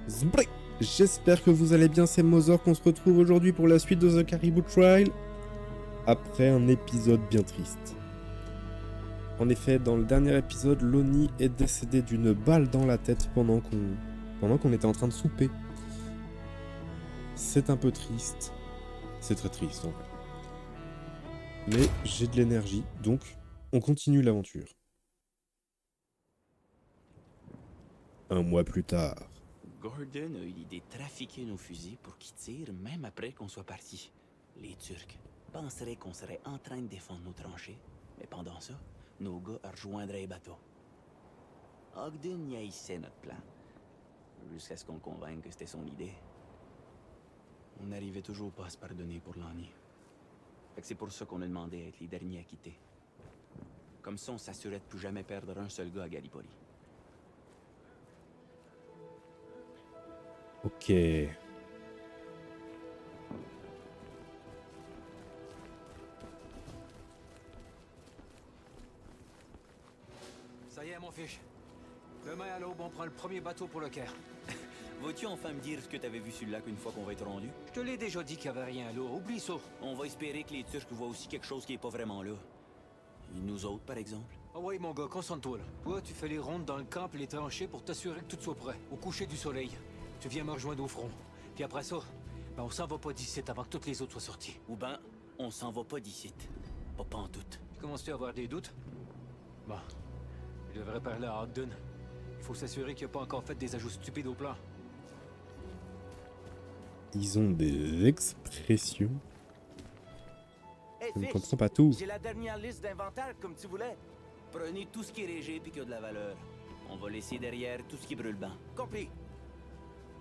Zbré. J'espère que vous allez bien, c'est Mozor qu'on se retrouve aujourd'hui pour la suite de The Caribou Trial, après un épisode bien triste. En effet, dans le dernier épisode, Lonnie est décédé d'une balle dans la tête pendant qu'on était en train de souper. C'est un peu triste. C'est très triste en fait. Mais j'ai de l'énergie, donc on continue l'aventure. Un mois plus tard. Gordon a eu l'idée de trafiquer nos fusils pour qu'ils tirent même après qu'on soit parti. Les Turcs penseraient qu'on serait en train de défendre nos tranchées, mais pendant ça, nos gars rejoindraient les bateaux. Ogden y haïssait notre plan, jusqu'à ce qu'on le convainque que c'était son idée. On n'arrivait toujours pas à se pardonner pour Lonnie. Fait que c'est pour ça qu'on a demandé à être les derniers à quitter. Comme ça, on s'assurait de plus jamais perdre un seul gars à Gallipoli. Ok. Ça y est, mon fiche. Demain à l'aube, on prend le premier bateau pour le Caire. Vas-tu enfin me dire ce que t'avais vu sur le lac une fois qu'on va être rendu? Je te l'ai déjà dit qu'il n'y avait rien à l'eau. Oublie ça. On va espérer que les Turcs voient aussi quelque chose qui est pas vraiment là. Et nous autres, par exemple. Ah ouais, mon gars, concentre-toi là. Toi, tu fais les rondes dans le camp et les tranchées pour t'assurer que tout soit prêt. Au coucher du soleil, tu viens me rejoindre au front. Puis après ça, ben on s'en va pas d'ici avant que toutes les autres soient sorties. Ou ben, on s'en va pas d'ici. Pas pantoute. Tu commences-tu à avoir des doutes? Bon, je devrais parler à Ogden. Il faut s'assurer qu'il n'a pas encore fait des ajouts stupides au plan. Ils ont des expressions. Hey, Je ne Fish, comprends pas tout. j'ai la dernière liste d'inventaire comme tu voulais. Prenez tout ce qui est léger puis qui a de la valeur. On va laisser derrière tout ce qui brûle bien. Compris.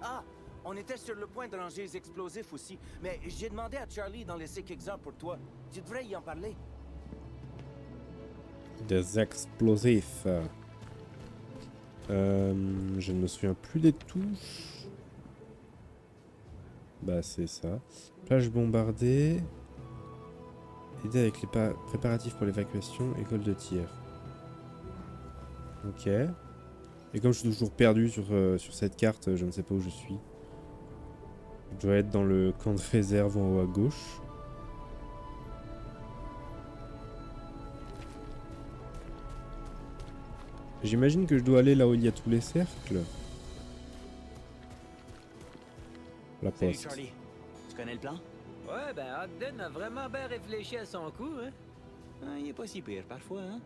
Ah, on était sur le point de ranger les explosifs aussi, mais j'ai demandé à Charlie d'en laisser quelques-uns pour toi. Tu devrais y en parler. Des explosifs. Je ne me souviens plus des touches. Bah c'est ça. Plage bombardée. Aider avec les préparatifs pour l'évacuation. École de tir. Ok. Et comme je suis toujours perdu sur cette carte, je ne sais pas où je suis. Je dois être dans le camp de réserve en haut à gauche. J'imagine que je dois aller là où il y a tous les cercles. La Salut poste. Charlie. Tu connais le plan? Ouais, ben Ogden a vraiment bien réfléchi à son coup, hein. Ah, il est pas si pire parfois, hein?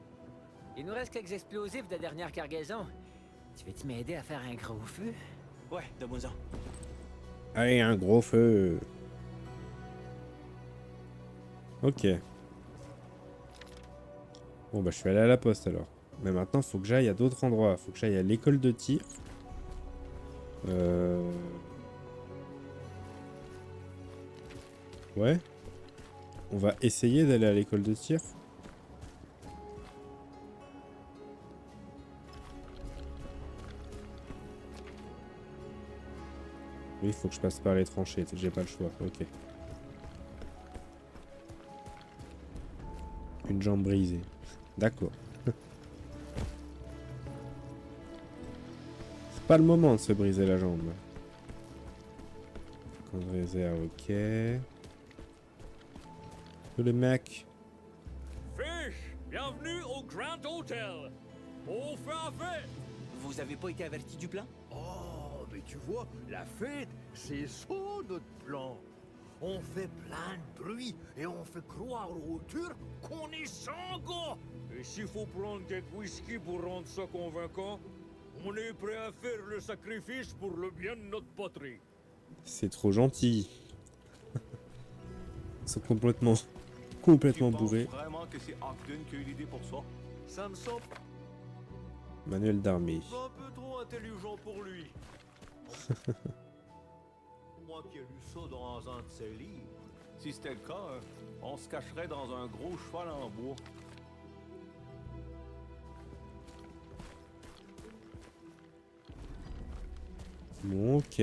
Il nous reste quelques explosifs de dernière cargaison. Tu veux-tu m'aider à faire un gros feu? Ouais, donne-moi-en. Allez, un gros feu. Ok. Bon bah je suis allé à la poste alors. Mais maintenant faut que j'aille à d'autres endroits. Faut que j'aille à l'école de tir. Ouais. On va essayer d'aller à l'école de tir. Oui, il faut que je passe par les tranchées. J'ai pas le choix. Ok. Une jambe brisée. D'accord. C'est pas le moment de se briser la jambe. Camp de réserve, ok. Le mec. Fish, bienvenue au Grand Hotel. On fait la fête. Vous avez pas été averti du plan? Oh, mais tu vois, la fête, c'est ça notre plan. On fait plein de bruit et on fait croire aux Turcs qu'on est 100 gars. Et s'il faut prendre quelques whisky pour rendre ça convaincant, on est prêt à faire le sacrifice pour le bien de notre patrie. C'est trop gentil. Ils sont complètement bourrés. Vraiment que c'est Ogden qui a eu l'idée pour ça? Ça me semble Manuel d'armée. un peu trop intelligent pour lui. Moi qui ai lu ça dans un de ses livres. Si c'était le cas, on se cacherait dans un gros cheval en bois. Bon, ok.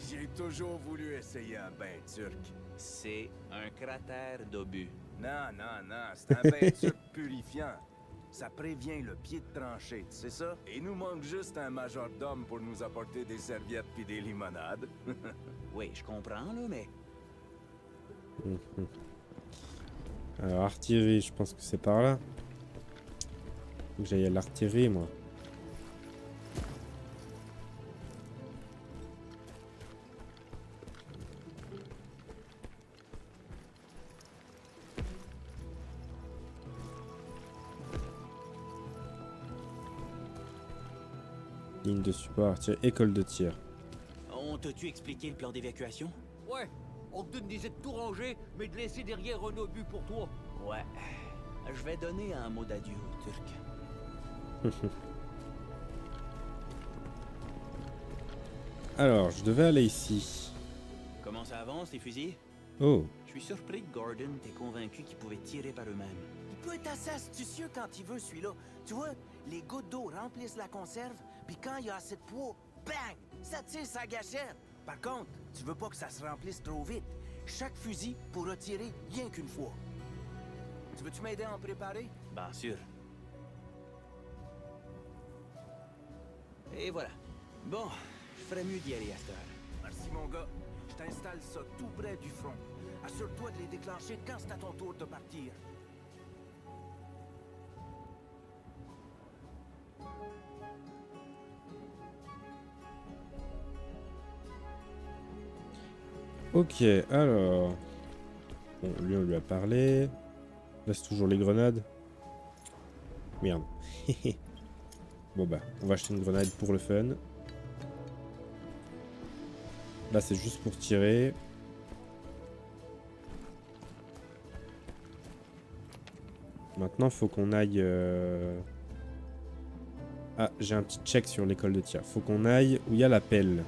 J'ai toujours voulu essayer un bain turc. C'est un cratère d'obus. Non, c'est un bain turc purifiant. Ça prévient le pied de tranchée, tu sais ça? Il nous manque juste un majordome pour nous apporter des serviettes puis des limonades. Oui, je comprends, là, mais Alors, artillerie, je pense que c'est par là. Faut que j'aille à l'artillerie, moi. Ligne de support, artillerie, école de tir. on t'a-tu expliqué le plan d'évacuation? Ouais, on te disait de tout ranger, mais de laisser derrière un obus pour toi. Ouais. Je vais donner un mot d'adieu aux Turcs. Alors, je devais aller ici. Comment ça avance, les fusils? Oh, Je suis surpris que Gordon t'ait convaincu qu'ils pouvaient tirer par eux-mêmes. Il peut être assez astucieux quand il veut, celui-là. Tu vois, les gouttes d'eau remplissent la conserve, puis quand il y a assez de poids, bang! Ça tire sa gâchette. Par contre, tu veux pas que ça se remplisse trop vite. Chaque fusil pourra tirer rien qu'une fois. Tu veux-tu m'aider à en préparer? Bien sûr. Et voilà. Bon, je ferais mieux d'y aller à cette heure. Merci, mon gars. Je t'installe ça tout près du front. Assure-toi de les déclencher quand c'est à ton tour de partir. ok, alors... Bon, lui, on lui a parlé. Là, c'est toujours les grenades. Merde. Bon, bah, on va acheter une grenade pour le fun. Là, c'est juste pour tirer. Maintenant, faut qu'on aille... Ah, j'ai un petit check sur l'école de tir. Faut qu'on aille où il y a la pelle.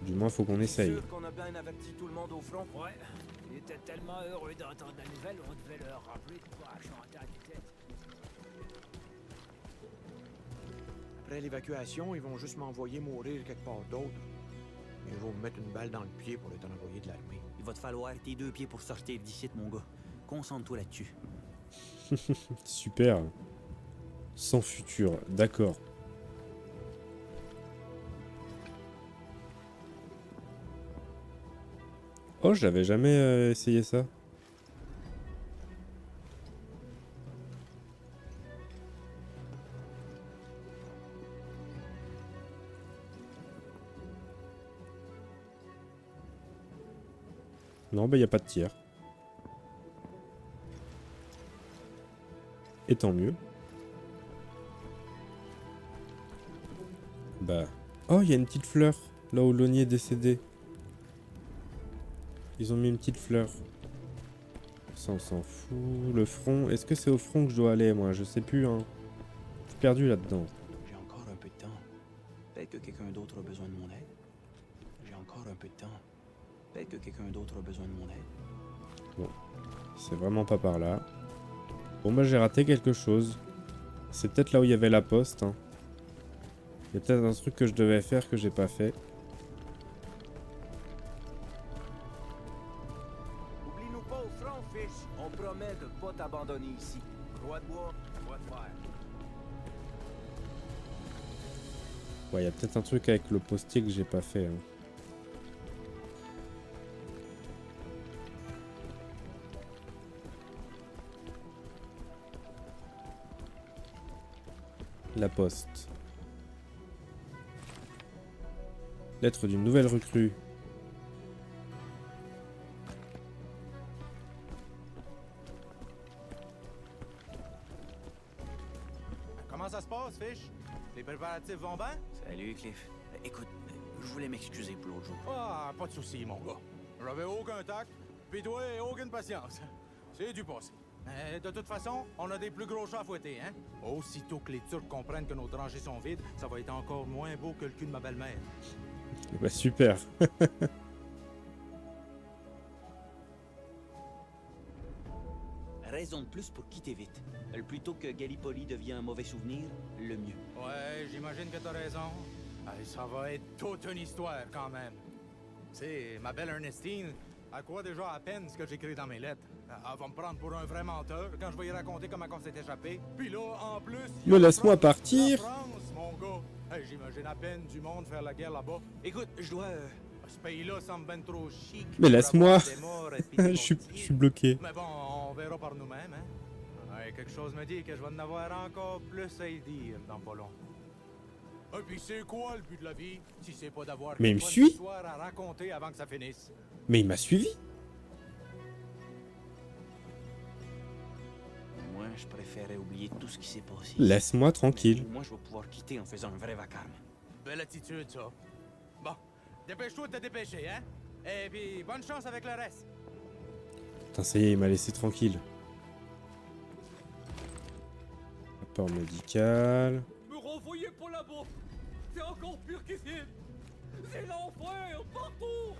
Du moins, faut qu'on essaye. Sûr qu'on a bien averti tout le monde au front? Ouais. Il était tellement heureux d'entendre la nouvelle, on devait leur rappeler de pouvoir chanter à tête. Après l'évacuation, ils vont juste m'envoyer mourir quelque part d'autre. Ils vont me mettre une balle dans le pied pour être envoyé de l'armée. Il va te falloir tes 2 pieds pour sortir d'ici, mon gars. Concentre-toi là-dessus. Super. Sans futur, d'accord. Oh, j'avais jamais essayé ça. Non, bah y a pas de tir. Et tant mieux. Bah... Oh, il y a une petite fleur, là où l'aunier est décédé. Ils ont mis une petite fleur. Ça, on s'en fout. Le front, est-ce que c'est au front que je dois aller, moi? Je sais plus, hein. Je suis perdu là-dedans. J'ai encore un peu de temps. Peut-être que quelqu'un d'autre a besoin de mon aide. J'ai encore un peu de temps. Peut-être que quelqu'un d'autre a besoin de mon aide. Bon, c'est vraiment pas par là. Bon, bah j'ai raté quelque chose. C'est peut-être là où il y avait la poste, hein. Il y a peut-être un truc que je devais faire que j'ai pas fait. Oublie-nous pas au front, Fish. On promet de pas t'abandonner ici. Croix de bois, croix de fer. Ouais, il y a peut-être un truc avec le postier que j'ai pas fait, hein. La poste. Lettre d'une nouvelle recrue. Comment ça se passe, Fish? Les préparatifs vont bien? Salut, Cliff. Écoute, je voulais m'excuser pour l'autre jour. Ah, pas de soucis, mon gars. J'avais aucun tact, pis toi, aucune patience. C'est du passé. De toute façon, on a des plus gros chats à fouetter, hein? Aussitôt que les Turcs comprennent que nos tranchées sont vides, ça va être encore moins beau que le cul de ma belle-mère. Bah super. Raison de plus pour quitter vite. Le plus tôt que Gallipoli devient un mauvais souvenir, le mieux. Ouais, j'imagine que t'as raison. Ça va être toute une histoire quand même. Tu sais, ma belle Ernestine, elle croit déjà à peine ce que j'écris dans mes lettres. Elle va me prendre pour un vrai menteur quand je vais y raconter comment on s'est échappé. Puis là, en plus... Me laisse-moi partir. La France, mon gars. Hey, j'imagine à peine du monde faire la guerre là-bas. Écoute, je dois... Ce pays-là semble ben trop chic. Mais laisse-moi. pour avoir des morts et puis des je suis mortiers. bloqué. Mais bon, on verra par nous-mêmes, hein. Ouais, quelque chose me dit que je vais en avoir encore plus à y dire dans pas long. Et puis c'est quoi le but de la vie, si c'est pas d'avoir Mais il une me bonne suit. histoire à raconter avant que ça finisse? Mais il m'a suivi. Moi, je préférais oublier tout ce qui s'est passé. Laisse-moi tranquille. Moi, je vais pouvoir quitter en faisant un vrai vacarme. Belle attitude, ça. Bon, dépêche-toi de te dépêcher, hein? Et puis, bonne chance avec le reste. Putain, ça y est, il m'a laissé tranquille. Rapport médical. Me renvoyez pas là-bas. C'est encore pire qu'ici. C'est l'enfer partout.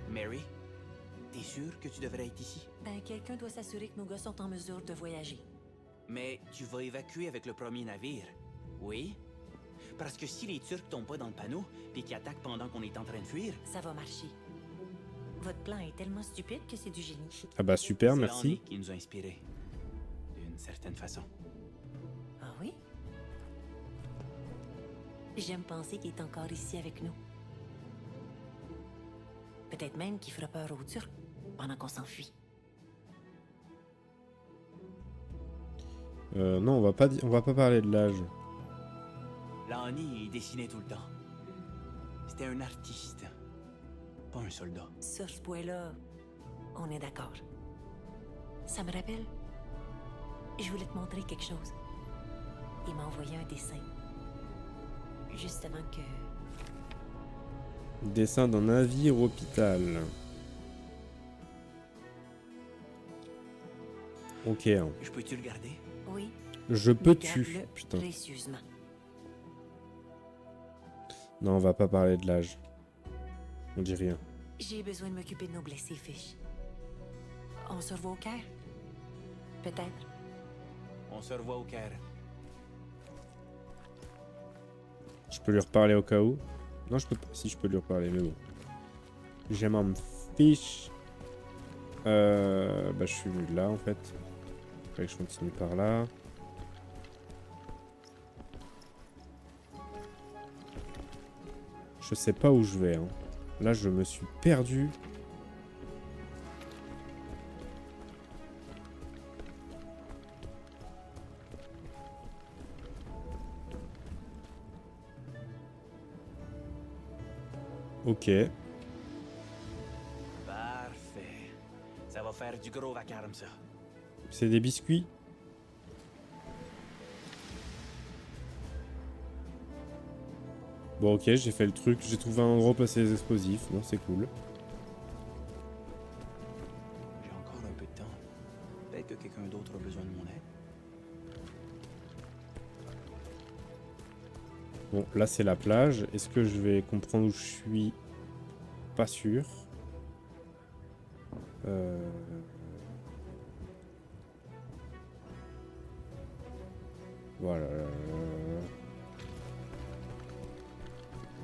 Mary, t'es sûre que tu devrais être ici? Ben, quelqu'un doit s'assurer que nos gars sont en mesure de voyager. Mais tu vas évacuer avec le premier navire, oui? Parce que si les Turcs tombent pas dans le panneau, puis qu'ils attaquent pendant qu'on est en train de fuir... Ça va marcher. Votre plan est tellement stupide que c'est du génie. Ah bah super, c'est merci. Henry qui nous a inspirés. D'une certaine façon. Ah oui? J'aime penser qu'il est encore ici avec nous. Peut-être même qu'il fera peur aux Turcs pendant qu'on s'enfuit. Non, on va pas parler de l'âge. Lanny, il dessinait tout le temps. C'était un artiste, pas un soldat. Sur ce point-là, on est d'accord. Ça me rappelle... Je voulais te montrer quelque chose. Il m'a envoyé un dessin. Juste avant que... Dessin d'un navire hôpital. Ok. Hein. Je peux-tu le garder? Oui. Je peux mais tu. garde-le Putain. précieusement. Non, on va pas parler de l'âge. On dit rien. J'ai besoin de m'occuper de nos blessés, Fish. On se revoit au Caire? Peut-être. On se revoit au Caire. Je peux lui reparler au cas où. Non, je peux pas. Si, je peux lui reparler, mais bon. J'aime un fiche. Bah, je suis là en fait. Faudrait que je continue par là. Je sais pas où je vais. Hein. Là, je me suis perdu. Ok. Parfait. Ça va faire du gros vacarme, ça. C'est des biscuits. Bon, ok, j'ai fait le truc. J'ai trouvé un endroit où passer les explosifs. Bon, c'est cool. J'ai encore un peu de temps. Peut-être que quelqu'un d'autre a besoin de mon aide. Bon, là, c'est la plage. Est-ce que je vais comprendre où je suis? Pas sûr. Voilà.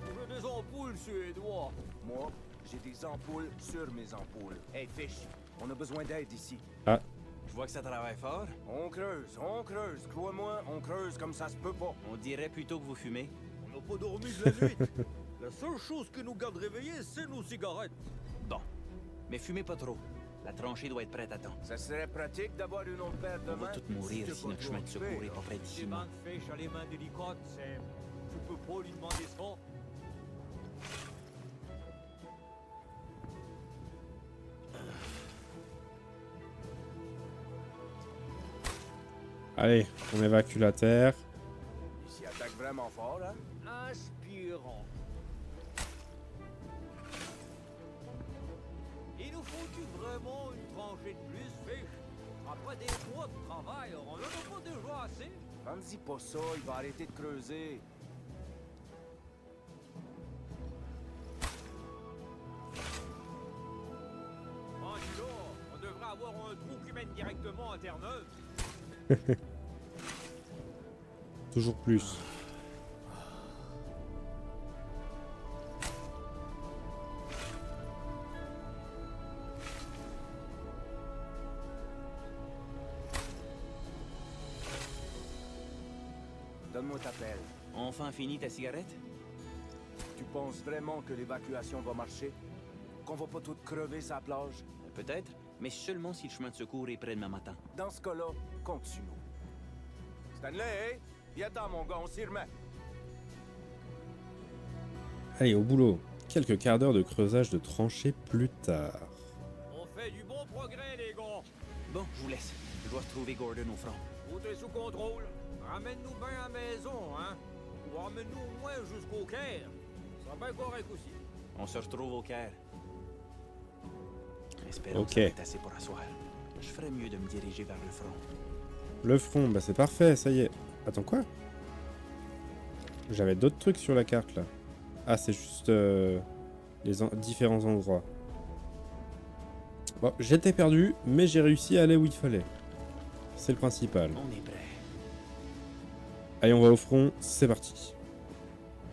J'ai des ampoules suédois. Moi, j'ai des ampoules sur mes ampoules. Hey, Fish, on a besoin d'aide ici. Je vois que ça travaille fort. On creuse. Crois-moi, on creuse comme ça se peut pas. On dirait plutôt que vous fumez. On n'a pas dormi de la nuit. La seule chose qui nous garde réveillés, c'est nos cigarettes. Bon. Mais fumez pas trop. La tranchée doit être prête à temps. Ça serait pratique d'avoir une autre paire de On va mains. tous mourir si notre chemin de secours est pas près d'ici. Des mains de Fish à les mains délicates, c'est... Tu peux pas lui demander ça. Allez, on évacue la terre. Il s'y attaque vraiment fort, hein? Inspirons. Il nous faut-tu vraiment une tranchée de plus, Fish? Après des mois de travail, on en a pas déjà assez? Demande-y pas ça, il va arrêter de creuser. Rendu là, on devrait avoir un trou qui mène directement à Terre-Neuve. Toujours plus. Donne-moi ta pelle. Enfin fini ta cigarette? Tu penses vraiment que l'évacuation va marcher? Qu'on va pas tout crever sa plage? Peut-être, mais seulement si le chemin de secours est près demain matin. Dans ce cas-là, compte sur nous. Stanley, hein? Viens-t'en, mon gars, on s'y remet. Allez, au boulot. Quelques quarts d'heure de creusage de tranchées plus tard. On fait du bon progrès, les gars. Bon, je vous laisse. Je dois retrouver Gordon au front. Tout est sous contrôle. Ramène-nous bien à la maison, hein. Ou ramène-nous au moins jusqu'au Caire. Ça va bien correct aussi. On se retrouve au Caire. Espérons Ok. que ça va être assez pour asseoir. Je ferais mieux de me diriger vers le front. Le front, bah c'est parfait, ça y est. Attends, quoi? J'avais d'autres trucs sur la carte, là. Ah, c'est juste différents endroits. Bon, j'étais perdu, mais j'ai réussi à aller où il fallait. C'est le principal. On est prêt. Allez, on va au front, c'est parti.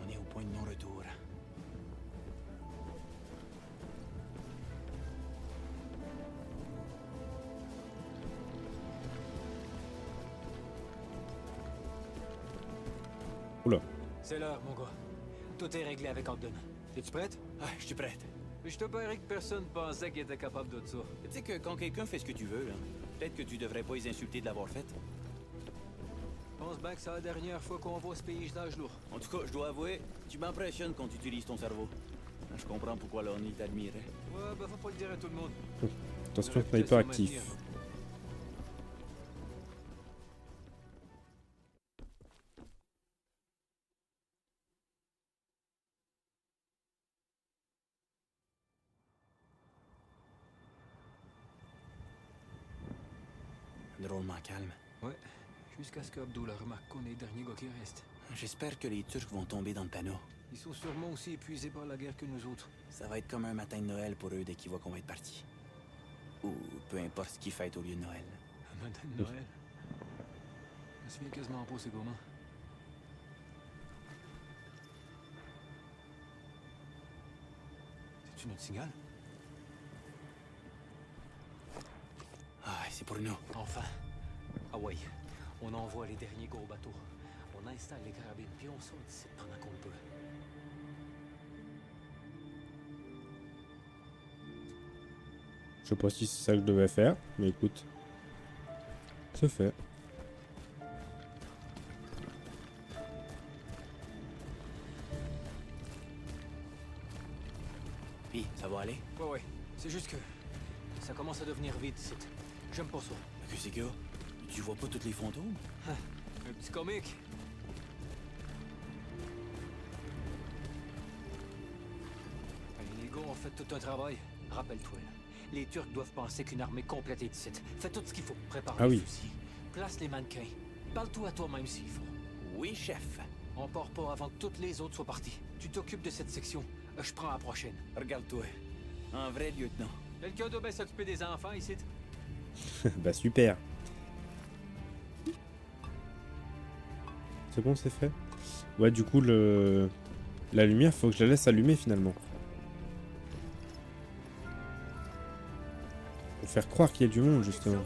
On est au point de non-retour. Oula. C'est l'heure, mon gars. Tout est réglé avec Ogden. Es-tu prête? Ah, je suis prête. Je te paierai que personne pensait qu'il était capable de ça. Tu sais que quand quelqu'un fait ce que tu veux, là, peut-être que tu devrais pas les insulter de l'avoir fait. Je pense bien que c'est la dernière fois qu'on voit ce paysage-là. En tout cas, je dois avouer, tu m'impressionnes quand tu utilises ton cerveau. Je comprends pourquoi l'ONU t'admirait. Ouais, ben faut pas le dire à tout le monde. Attention, sniper actif. Drôlement calme. Ouais, jusqu'à ce qu'Abdullah remarque qu'on est le dernier gars qui reste. J'espère que les Turcs vont tomber dans le panneau. Ils sont sûrement aussi épuisés par la guerre que nous autres. Ça va être comme un matin de Noël pour eux dès qu'ils voient qu'on va être partis. Ou peu importe ce qu'ils fêtent au lieu de Noël. Un matin de Noël. Je me souviens quasiment pas c'est comment. C'est-tu notre signal? Ah, c'est pour nous. Enfin. Ah ouais. On envoie les derniers gros bateaux. On installe les carabines, puis on sort d'ici pendant qu'on le peut. Je sais pas si c'est ça que je devais faire, mais écoute. C'est fait. Puis, ça va aller? Ouais. C'est juste que ça commence à devenir vide ici. J'aime pas ça. Qu'est-ce qu'il y a? Tu vois pas toutes les fantômes? Un petit comique. Allez, les gars ont fait tout un travail. Rappelle-toi, là. Les Turcs doivent penser qu'une armée complète est ici. Fais tout ce qu'il faut. Prépare Ah les oui. fusils. Place les mannequins. Parle-toi à toi-même s'il faut. Oui, chef. On part pas avant que toutes les autres soient parties. Tu t'occupes de cette section. Je prends la prochaine. Regarde-toi. Un vrai lieutenant. Quelqu'un doit bien s'occuper des enfants ici. Bah super. C'est bon, c'est fait. Ouais, du coup, la lumière, faut que je la laisse allumer finalement. Pour faire croire qu'il y a du monde, justement.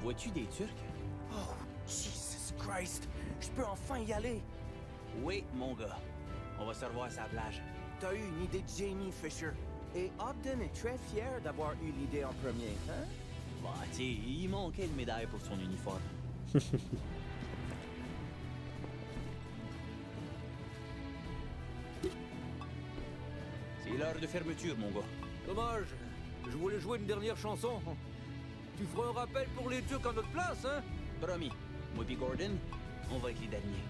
Vois-tu des Turcs? Oh, Jesus Christ! Je peux enfin y aller! Oui, mon gars. On va se revoir à sa plage. T'as eu une idée de génie, Fisher. Et Ogden est très fier d'avoir eu l'idée en premier, hein? Bah, tu sais, il manquait une médaille pour son uniforme. C'est l'heure de fermeture, mon gars. Dommage. Je voulais jouer une dernière chanson. Tu feras un rappel pour les Turcs en notre place, hein? Promis. Moi et Gordon, on va être les derniers.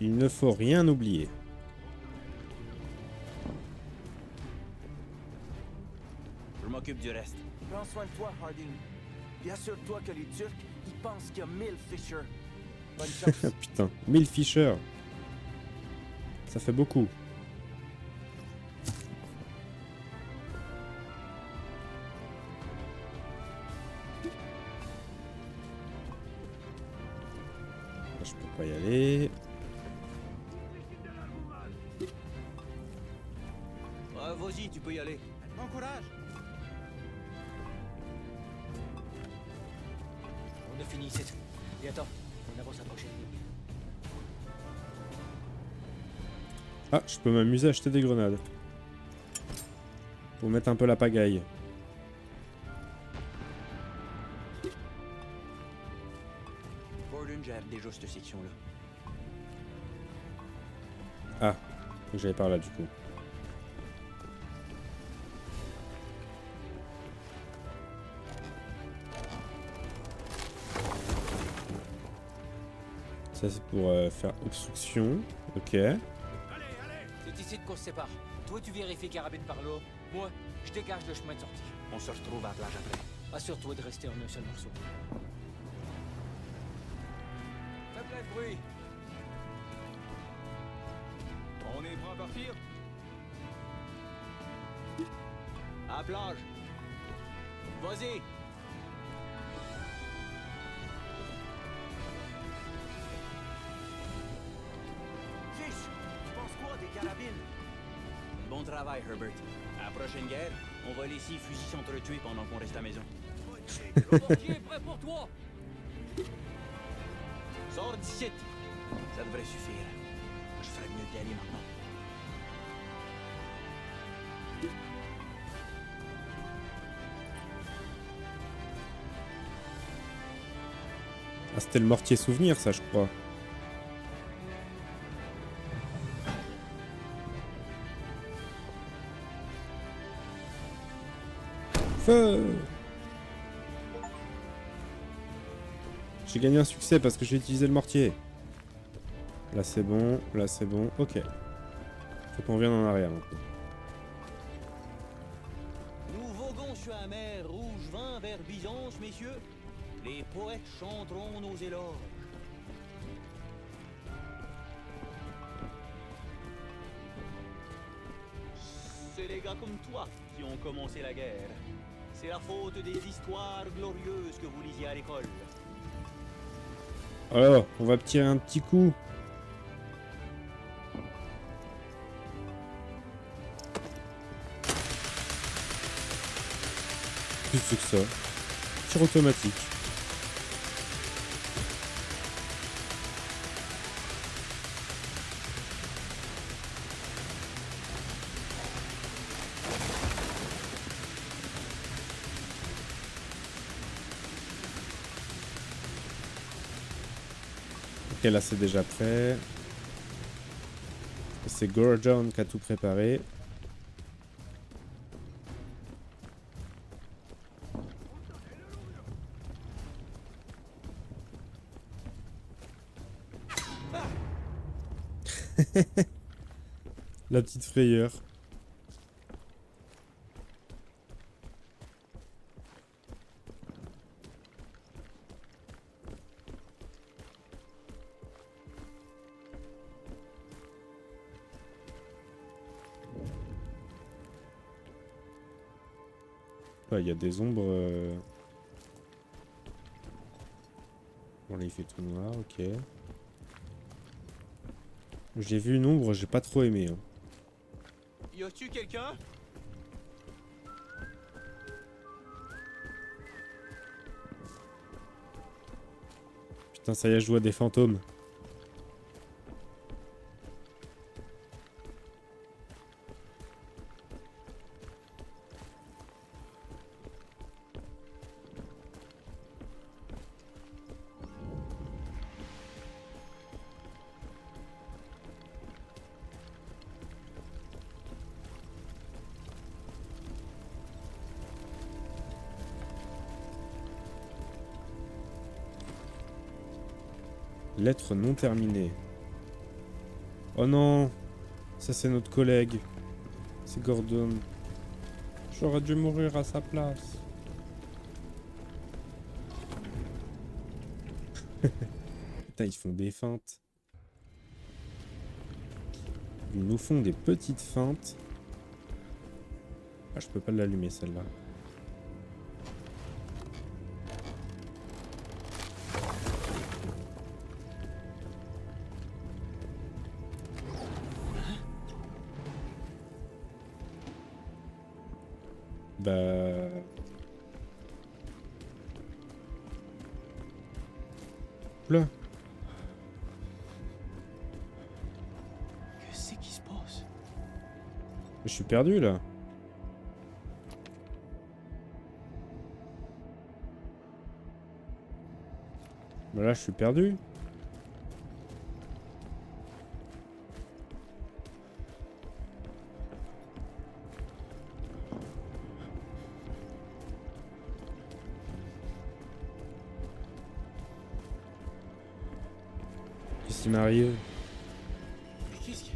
Il ne faut rien oublier. Je m'occupe du reste. Prends soin de toi, Harding. Puis assure-toi que les Turcs, ils pensent qu'il y a 1000 Fisher. Bonne chance. Putain, 1000 Fisher. Ça fait beaucoup. Là, je peux pas y aller. Vas-y, tu peux y aller. Bon courage. On a fini ici. Et attends, on avance à la prochaine ligne. Ah, je peux m'amuser à acheter des grenades. Pour mettre un peu la pagaille. Gordon gère déjà cette section-là. Ah, j'allais par là du coup. Ça c'est pour faire obstruction. Ok. C'est ici qu'on se sépare. Toi, tu vérifies carabine par là. Moi, je dégage le chemin de sortie. On se retrouve à la plage après. Assure-toi de rester en un seul morceau. Fais plein de bruit. On est prêt à partir? À la plage. Vas-y. Fish, tu penses quoi des carabines? Bon travail, Herbert. À la prochaine guerre, on va laisser les fusils s'entretuer pendant qu'on reste à la maison. Le portier est prêt pour toi. Sors d'ici. Ça devrait suffire. Je ferais mieux d'y aller maintenant. Ah, c'était le mortier souvenir, ça, je crois. Feu! J'ai gagné un succès parce que j'ai utilisé le mortier. Là c'est bon, là c'est bon, ok. Faut qu'on revienne en arrière maintenant. Nous voguons sur la mer rouge vent vers Byzance, messieurs. Les poètes chanteront nos éloges. C'est les gars comme toi qui ont commencé la guerre. C'est la faute des histoires glorieuses que vous lisiez à l'école. Alors, on va tirer un petit coup. Plus que ça. Tir automatique. Ok, là c'est déjà prêt. C'est Gordon qui a tout préparé. La petite frayeur. Il y a des ombres. Bon, là il fait tout noir, ok. J'ai vu une ombre, j'ai pas trop aimé. Hein. Y a-tu quelqu'un? Putain, ça y est, je vois des fantômes. Lettre non terminée. Oh non! Ça c'est notre collègue. C'est Gordon. J'aurais dû mourir à sa place. Putain, ils font des feintes. Ils nous font des petites feintes. Ah, je peux pas l'allumer celle-là. Bah... Là. Qu'est-ce qui se passe? Je suis perdu là. Bah là je suis perdu. Qu'est-ce qui m'arrive? Mais qu'est-ce que...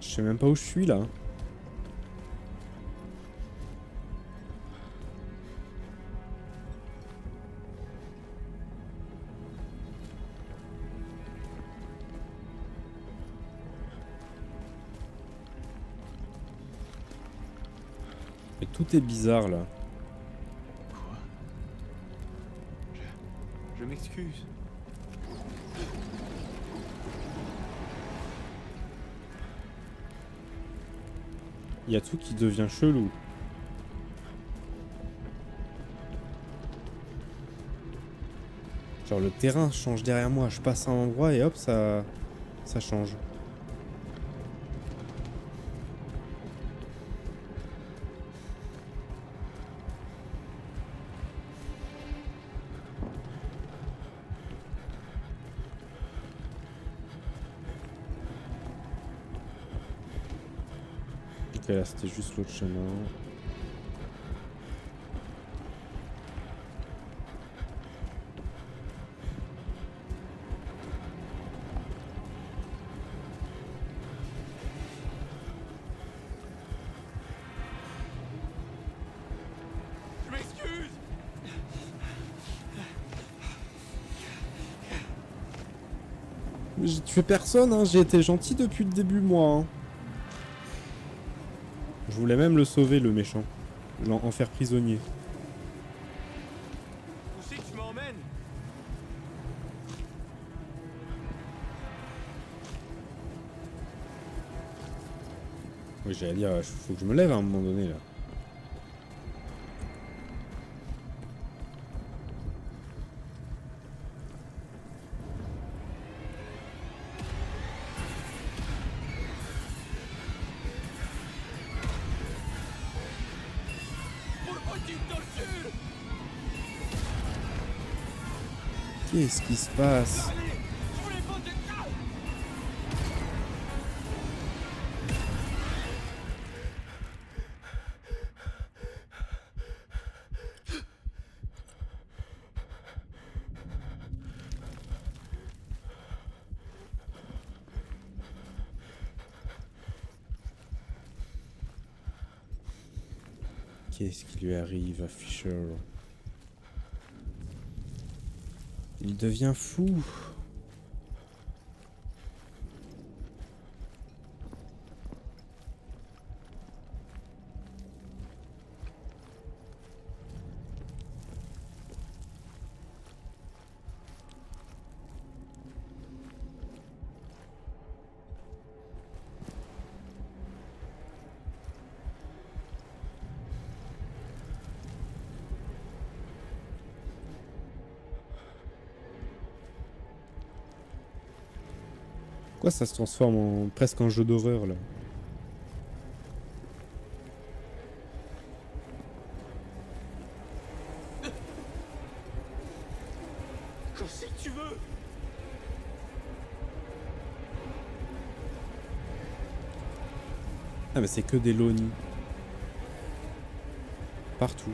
Je sais même pas où je suis là. Et tout est bizarre là. Quoi? Je m'excuse. Il y a tout qui devient chelou. Genre le terrain change derrière moi, je passe à un endroit et hop ça change. Ok là c'était juste l'autre chemin. Je m'excuse. J'ai tué personne, hein. J'ai été gentil depuis le début moi. Hein. Je voulais même le sauver le méchant. En faire prisonnier. Où c'est que tu m'emmènes? Oui j'allais dire, faut que je me lève à un moment donné là. Pourquoi tu me tortures? Qu'est-ce qui se passe? Allez, je voulais pas te... Qu'est-ce qui lui arrive à Fisher? Il devient fou. Pourquoi ça se transforme en presque en jeu d'horreur là? Qu'est-ce que tu veux? Ah mais c'est que des lonis. Partout.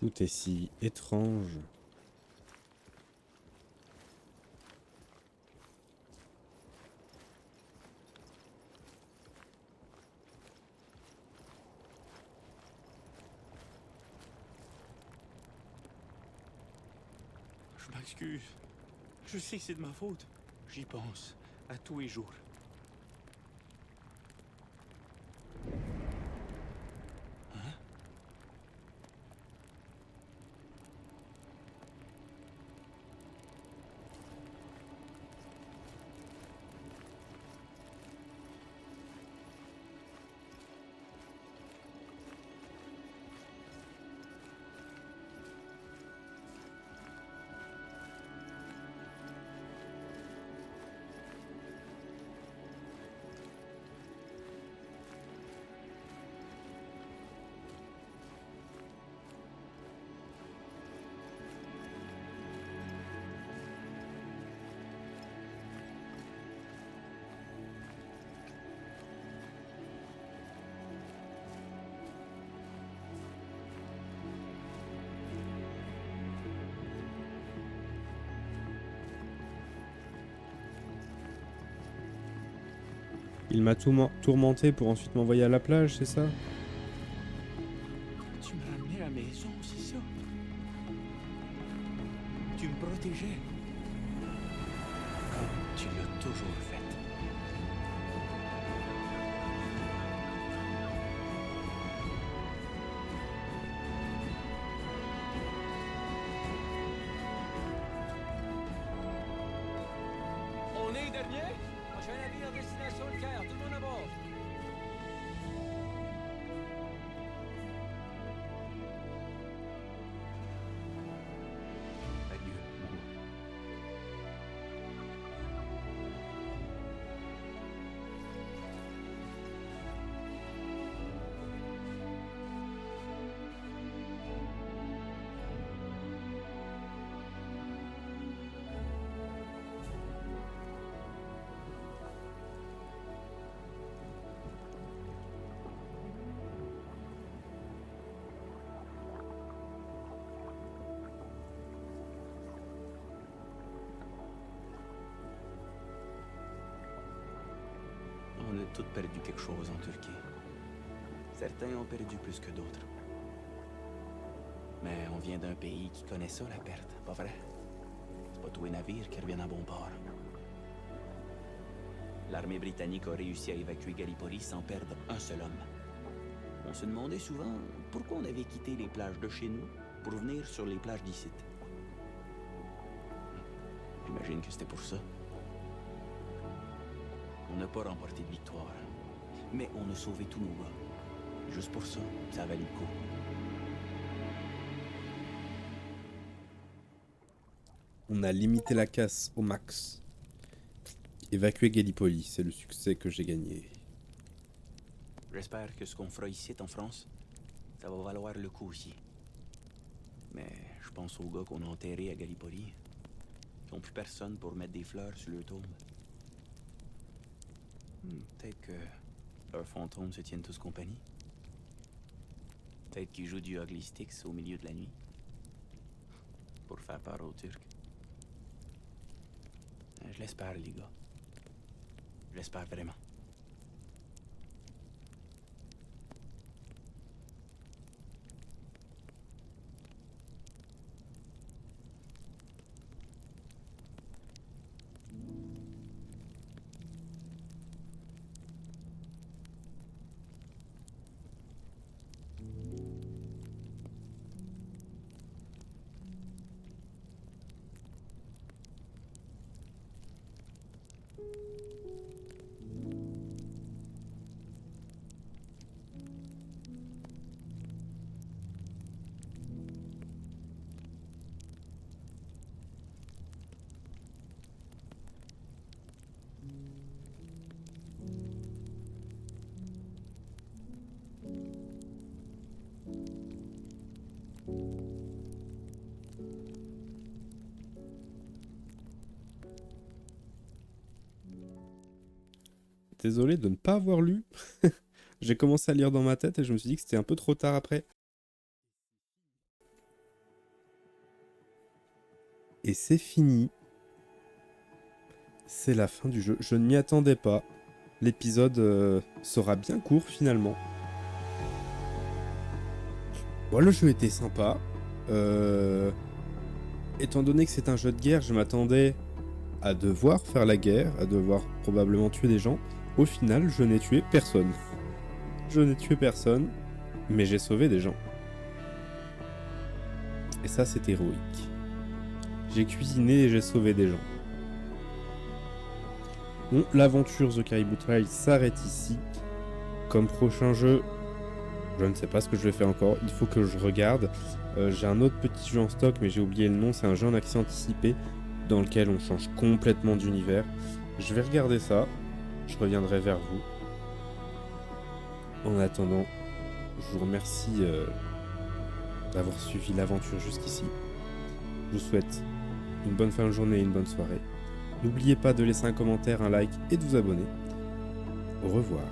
Tout est si étrange. Je m'excuse. Je sais que c'est de ma faute. J'y pense à tous les jours. Hein? Il m'a tourmenté pour ensuite m'envoyer à la plage, c'est ça? Tu m'as ramené à la maison, c'est ça? Tu me protégeais. Comme tu l'as toujours fait. On est dernier? Prochain navire en destination le Caire, tout le monde à bord. Adieu, mon gars. On a tous perdu quelque chose en Turquie. Certains ont perdu plus que d'autres. Mais on vient d'un pays qui connaît ça, la perte, pas vrai? C'est pas tous les navires qui reviennent à bon port. L'armée britannique a réussi à évacuer Gallipoli sans perdre un seul homme. On se demandait souvent pourquoi on avait quitté les plages de chez nous pour venir sur les plages d'ici. J'imagine que c'était pour ça. On n'a pas remporté de victoire, mais on a sauvé tous nos gars. Juste pour ça, ça a valu le coup. On a limité la casse au max. Évacuer Gallipoli, c'est le succès que j'ai gagné. J'espère que ce qu'on fera ici en France, ça va valoir le coup aussi. Mais je pense aux gars qu'on a enterrés à Gallipoli, qui n'ont plus personne pour mettre des fleurs sur leur tombe. Peut-être que leurs fantômes se tiennent tous compagnie. Peut-être qu'ils jouent du Ugly Sticks au milieu de la nuit. Pour faire peur aux Turcs. Je l'espère, les gars. Je l'espère vraiment. Désolé de ne pas avoir lu. J'ai commencé à lire dans ma tête et je me suis dit que c'était un peu trop tard après. Et c'est fini. C'est la fin du jeu. Je ne m'y attendais pas. L'épisode sera bien court finalement. Bon, le jeu était sympa. Étant donné que c'est un jeu de guerre, je m'attendais à devoir faire la guerre, à devoir probablement tuer des gens. Au final, je n'ai tué personne. Je n'ai tué personne, mais j'ai sauvé des gens. Et ça, c'est héroïque. J'ai cuisiné et j'ai sauvé des gens. Bon, l'aventure The Caribou Trail s'arrête ici. Comme prochain jeu, je ne sais pas ce que je vais faire encore. Il faut que je regarde. J'ai un autre petit jeu en stock, mais j'ai oublié le nom. C'est un jeu en accès anticipé dans lequel on change complètement d'univers. Je vais regarder ça. Je reviendrai vers vous. En attendant, je vous remercie d'avoir suivi l'aventure jusqu'ici. Je vous souhaite une bonne fin de journée et une bonne soirée. N'oubliez pas de laisser un commentaire, un like et de vous abonner. Au revoir.